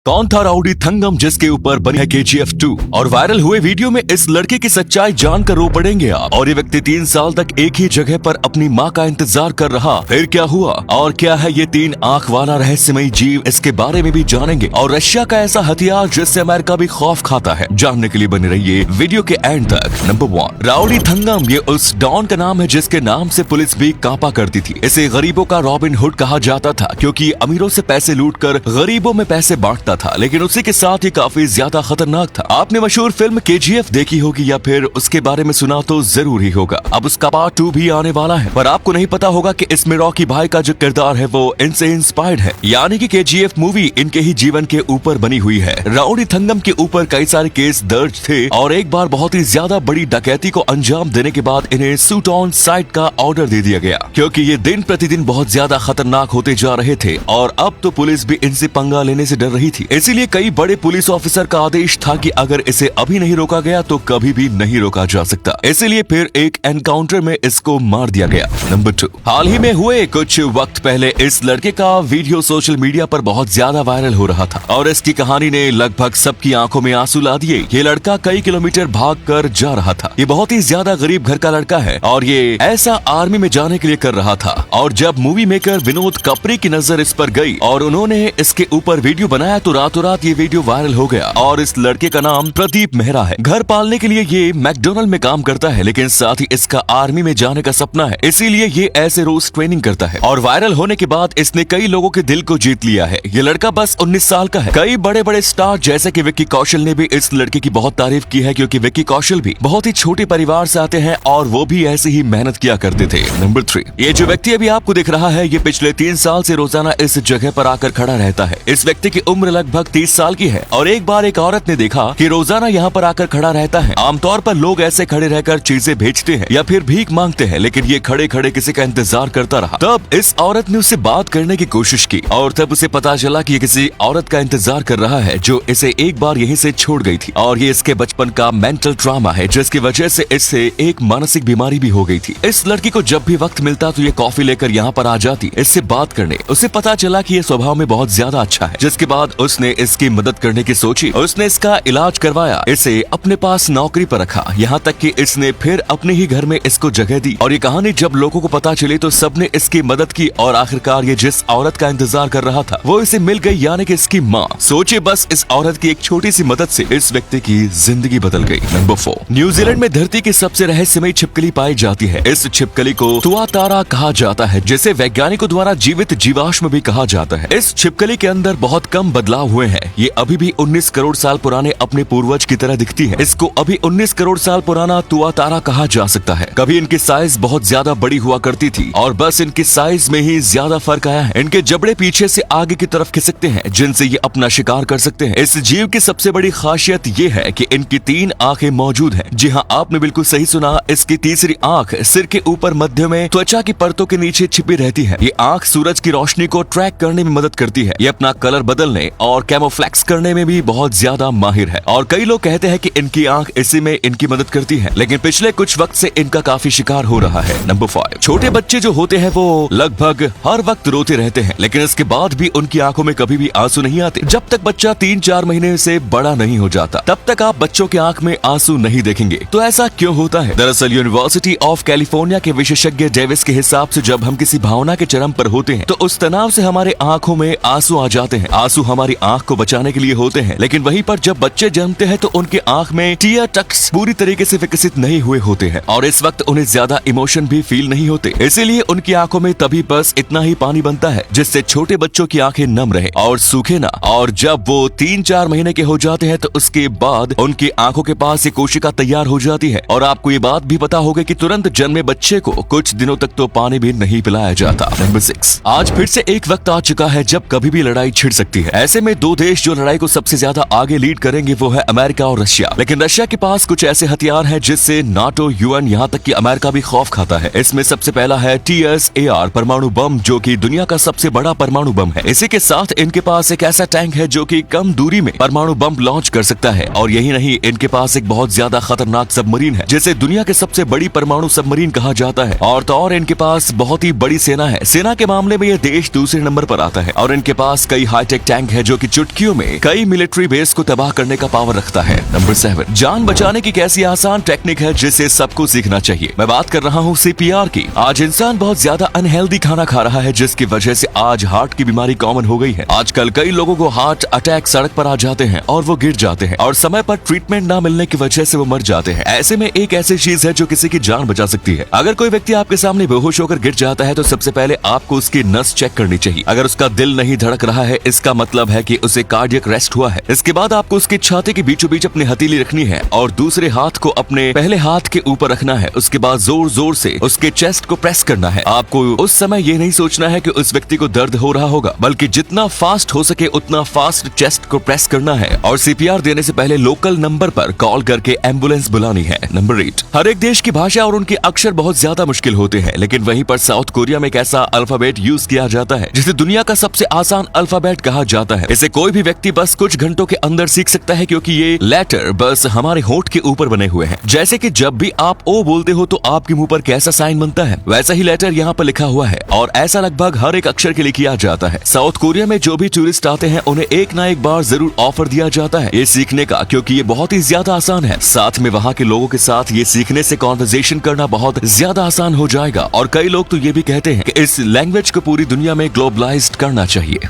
कौन था राउडी थंगम जिसके ऊपर बनी है KGF 2 और वायरल हुए वीडियो में इस लड़के की सच्चाई जानकर रो पड़ेंगे आप। और ये व्यक्ति 3 साल तक एक ही जगह पर अपनी मां का इंतजार कर रहा, फिर क्या हुआ और क्या है ये 3 आंख वाला रहस्यमयी जीव, इसके बारे में भी जानेंगे। और रशिया का ऐसा हथियार जिससे अमेरिका भी खौफ खाता है, जानने के लिए बने रहिए वीडियो के एंड तक। Number 1, rowdy Thangam. ये उस डॉन का नाम है जिसके नाम से पुलिस भी कांपा करती थी। इसे गरीबों का रॉबिन हुड कहा जाता था क्योंकि अमीरों से पैसे लूटकर गरीबों में पैसे बांटता था, लेकिन उसी के साथ ही काफी ज्यादा खतरनाक था। आपने मशहूर फिल्म KGF देखी होगी या फिर उसके बारे में सुना तो जरूर ही होगा। अब उसका पार्ट 2 भी आने वाला है, पर आपको नहीं पता होगा कि इसमें रॉकी भाई का जो किरदार है वो इनसे इंस्पायर्ड है, यानी कि KGF मूवी इनके ही जीवन के ऊपर बनी हुई है। राउडी थंगम के ऊपर कई सारे केस दर्ज थे और एक बार बहुत ही ज्यादा बड़ी डकैती को अंजाम देने के बाद इन्हें शूट ऑन साइट का ऑर्डर दे दिया गया क्योंकि ये दिन प्रतिदिन बहुत ज्यादा खतरनाक होते जा रहे थे और अब तो पुलिस भी इनसे पंगा लेने से डर रही थी। इसीलिए कई बड़े पुलिस ऑफिसर का आदेश था कि अगर इसे अभी नहीं रोका गया तो कभी भी नहीं रोका जा सकता। इसीलिए फिर एक एनकाउंटर में इसको मार दिया गया। नंबर 2, हाल ही में हुए कुछ वक्त पहले इस लड़के का वीडियो सोशल मीडिया पर बहुत ज्यादा वायरल हो रहा था और इसकी कहानी ने लगभग सबकी आंखों में आंसू ला दिए। ये लड़का कई किलोमीटर भाग कर जा रहा था। ये बहुत ही ज्यादा गरीब घर का लड़का है और ये ऐसा आर्मी में जाने के लिए कर रहा था। और जब मूवी मेकर विनोद कपरी की नजर इस पर गई और उन्होंने इसके ऊपर वीडियो बनाया तो रातों रात ये वीडियो वायरल हो गया। और इस लड़के का नाम प्रदीप मेहरा है। घर पालने के लिए ये मैकडोनल्ड में काम करता है, लेकिन साथ ही इसका आर्मी में जाने का सपना है, इसीलिए ये ऐसे रोज ट्रेनिंग करता है। और वायरल होने के बाद इसने कई लोगों के दिल को जीत लिया है। ये लड़का बस 19 साल का है। कई बड़े बड़े स्टार जैसे कि विक्की कौशल ने भी इस लड़के की बहुत तारीफ की है क्योंकि विक्की कौशल भी बहुत ही छोटे परिवार से आते हैं और वो भी ऐसे ही मेहनत किया करते थे। नंबर 3, ये जो व्यक्ति अभी आपको दिख रहा है ये पिछले 3 साल से रोजाना इस जगह पर आकर खड़ा रहता है। इस व्यक्ति की उम्र लगभग 30 साल की है और एक बार एक औरत ने देखा कि रोजाना यहाँ पर आकर खड़ा रहता है। आमतौर पर लोग ऐसे खड़े रहकर चीजें भेजते हैं या फिर भीख मांगते हैं, लेकिन ये खड़े खड़े किसी का इंतजार करता रहा। तब इस औरत ने उससे बात करने की कोशिश की और तब उसे पता चला कि ये किसी औरत का इंतजार कर रहा है जो इसे एक बार यहीं से छोड़ गई थी और ये इसके बचपन का मेंटल ट्रॉमा है जिसकी वजह से इससे एक मानसिक बीमारी भी हो गई थी। इस लड़की को जब भी वक्त मिलता तो ये कॉफी लेकर यहाँ पर आ जाती इससे बात करने। उसे पता चला कि ये स्वभाव में बहुत ज्यादा अच्छा है, जिसके बाद उसने इसकी मदद करने की सोची। उसने इसका इलाज करवाया, इसे अपने पास नौकरी पर रखा, यहाँ तक कि इसने फिर अपने ही घर में इसको जगह दी। और ये कहानी जब लोगों को पता चली तो सबने इसकी मदद की और आखिरकार ये जिस औरत का इंतजार कर रहा था वो इसे मिल गई, यानी कि इसकी माँ। सोचिए बस इस औरत की एक छोटी सी मदद से इस व्यक्ति की जिंदगी बदल गई। नंबर 4, न्यूजीलैंड में धरती की सबसे रहस्यमयी छिपकली पाई जाती है। इस छिपकली को तुआतारा कहा जाता है, जिसे वैज्ञानिकों द्वारा जीवित जीवाश्म भी कहा जाता है। इस छिपकली के अंदर बहुत कम बदलाव हुए हैं। ये अभी भी 19 करोड़ साल पुराने अपने पूर्वज की तरह दिखती है। इसको अभी 19 करोड़ साल पुराना तुआतारा कहा जा सकता है। कभी इनकी साइज बहुत ज्यादा बड़ी हुआ करती थी और बस इनकी साइज में ही ज्यादा फर्क आया है। इनके जबड़े पीछे से आगे की तरफ खिसकते हैं जिनसे ये अपना शिकार कर सकते हैं। इस जीव की सबसे बड़ी खासियत ये है कि इनकी 3 आंखें मौजूद हैं। जी हाँ, आपने बिल्कुल सही सुना। इसकी तीसरी आंख सिर के ऊपर मध्य में त्वचा की परतों के नीचे छिपी रहती है। ये आंख सूरज की रोशनी को ट्रैक करने में मदद करती है। ये अपना कलर बदलने और कैमोफ्लेक्स करने में भी बहुत ज्यादा माहिर है और कई लोग कहते हैं कि इनकी आंख इसी में इनकी मदद करती है, लेकिन पिछले कुछ वक्त से इनका काफी शिकार हो रहा है। नंबर 5, छोटे बच्चे जो होते हैं वो लगभग हर वक्त रोते रहते हैं, लेकिन इसके बाद भी उनकी आंखों में कभी भी आंसू नहीं आते। जब तक बच्चा 3-4 महीने से बड़ा नहीं हो जाता तब तक आप बच्चों की आंख में आंसू नहीं देखेंगे। तो ऐसा क्यों होता है? दरअसल यूनिवर्सिटी ऑफ कैलिफोर्निया के विशेषज्ञ डेविस के हिसाब से जब हम किसी भावना के चरम पर होते हैं तो उस तनाव से हमारे आंखों में आंसू आ जाते हैं। आंसू हमारी आंख को बचाने के लिए होते हैं, लेकिन वहीं पर जब बच्चे जन्मते हैं तो उनके आंख में टीयर डक्ट्स पूरी तरीके से विकसित नहीं हुए होते हैं और इस वक्त उन्हें ज्यादा इमोशन भी फील नहीं होते। इसीलिए उनकी आंखों में तभी बस इतना ही पानी बनता है जिससे छोटे बच्चों की आंखें नम रहे और सूखे ना। और जब वो 3-4 महीने के हो जाते हैं तो उसके बाद उनकी आंखों के पास एक कोशिका तैयार हो जाती है। और आपको ये बात भी पता होगी कि तुरंत जन्मे बच्चे को कुछ दिनों तक तो पानी भी नहीं पिलाया जाता। नंबर 6, आज फिर से एक वक्त आ चुका है जब कभी भी लड़ाई छिड़ सकती है। ऐसे में 2 देश जो लड़ाई को सबसे ज्यादा आगे लीड करेंगे वो है अमेरिका और रशिया। लेकिन रशिया के पास कुछ ऐसे हथियार हैं जिससे नाटो, यूएन, यहाँ तक कि अमेरिका भी खौफ खाता है। इसमें सबसे पहला है TSAR परमाणु बम, जो कि दुनिया का सबसे बड़ा परमाणु बम है। इसी के साथ इनके पास एक ऐसा टैंक है जो कि कम दूरी में परमाणु बम लॉन्च कर सकता है। और यही नहीं, इनके पास एक बहुत ज्यादा खतरनाक सबमरीन है जिसे दुनिया के सबसे बड़ी परमाणु सबमरीन कहा जाता है। और इनके पास बहुत ही बड़ी सेना है। सेना के मामले में ये देश दूसरे नंबर पर आता है और इनके पास कई हाईटेक टैंक है जो जो कि चुटकियों में कई मिलिट्री बेस को तबाह करने का पावर रखता है। नंबर 7, जान बचाने की कैसी आसान टेक्निक है जिसे सबको सीखना चाहिए। मैं बात कर रहा हूँ CPR की। आज इंसान बहुत ज्यादा अनहेल्दी खाना खा रहा है जिसकी वजह से आज हार्ट की बीमारी कॉमन हो गई है। आजकल कई लोगों को हार्ट अटैक सड़क पर आ जाते हैं और वो गिर जाते हैं और समय पर ट्रीटमेंट ना मिलने की वजह से वो मर जाते हैं। ऐसे में एक ऐसी चीज है जो किसी की जान बचा सकती है। अगर कोई व्यक्ति आपके सामने बेहोश होकर गिर जाता है तो सबसे पहले आपको उसकी नस चेक करनी चाहिए। अगर उसका दिल नहीं धड़क रहा है इसका मतलब है कि उसे कार्डियक रेस्ट हुआ है। इसके बाद आपको उसकी छाती के बीचों बीच अपनी हथेली रखनी है और दूसरे हाथ को अपने पहले हाथ के ऊपर रखना है। उसके बाद जोर जोर से उसके चेस्ट को प्रेस करना है। आपको उस समय ये नहीं सोचना है कि उस व्यक्ति को दर्द हो रहा होगा, बल्कि जितना फास्ट हो सके उतना फास्ट चेस्ट को प्रेस करना है और CPR देने से पहले लोकल नंबर पर कॉल करके एम्बुलेंस बुलानी है। नंबर 8, हर एक देश की भाषा और उनके अक्षर बहुत ज्यादा मुश्किल होते हैं, लेकिन वहीं पर साउथ कोरिया में एक ऐसा अल्फाबेट यूज किया जाता है जिसे दुनिया का सबसे आसान अल्फाबेट कहा जाता है। इसे कोई भी व्यक्ति बस कुछ घंटों के अंदर सीख सकता है क्योंकि ये लेटर बस हमारे होंठ के ऊपर बने हुए हैं। जैसे कि जब भी आप ओ बोलते हो तो आपके मुंह पर कैसा साइन बनता है, वैसा ही लेटर यहाँ पर लिखा हुआ है और ऐसा लगभग हर एक अक्षर के लिए किया जाता है। साउथ कोरिया में जो भी टूरिस्ट आते हैं उन्हें एक ना एक बार जरूर ऑफर दिया जाता है ये सीखने का, क्योंकि ये बहुत ही ज्यादा आसान है। साथ में वहाँ के लोगों के साथ ये सीखने से कॉन्वर्सेशन करना बहुत ज्यादा आसान हो जाएगा और कई लोग तो ये भी कहते हैं कि इस लैंग्वेज को पूरी दुनिया में ग्लोबलाइज्ड करना चाहिए।